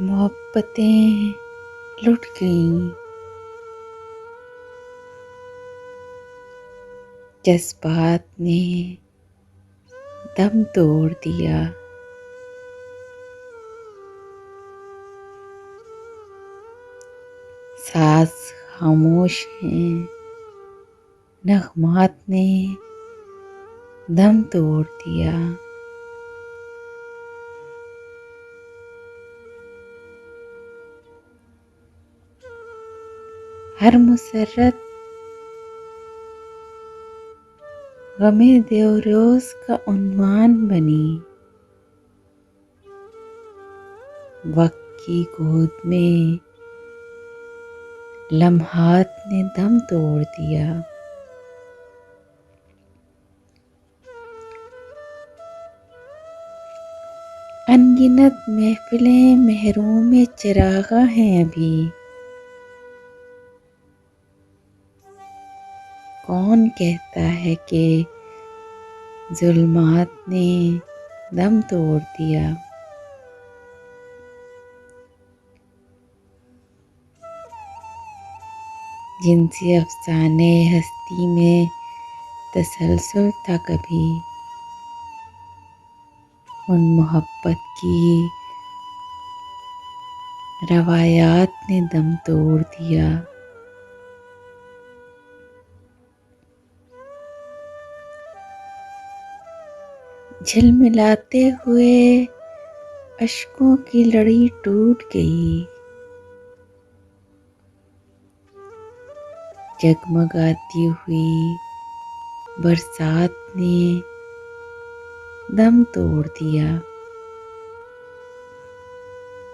मोहब्बतें लुट गईं, जज्बात ने दम तोड़ दिया। साज खामोश हैं, नगमात ने दम तोड़ दिया। हर मुसर्रत गमे देवरोज का उन्वान बनी। वक्त की गोद में लम्हात ने दम तोड़ दिया। अनगिनत महफिलें महरूम चिरागा हैं अभी। कौन कहता है कि जुल्मात ने दम तोड़ दिया। जिनसे अफसाने हस्ती में तसलसल था कभी, उन मोहब्बत की रवायात ने दम तोड़ दिया। झिलमिलाते हुए अश्कों की लड़ी टूट गई। जगमगाती हुई बरसात ने दम तोड़ दिया।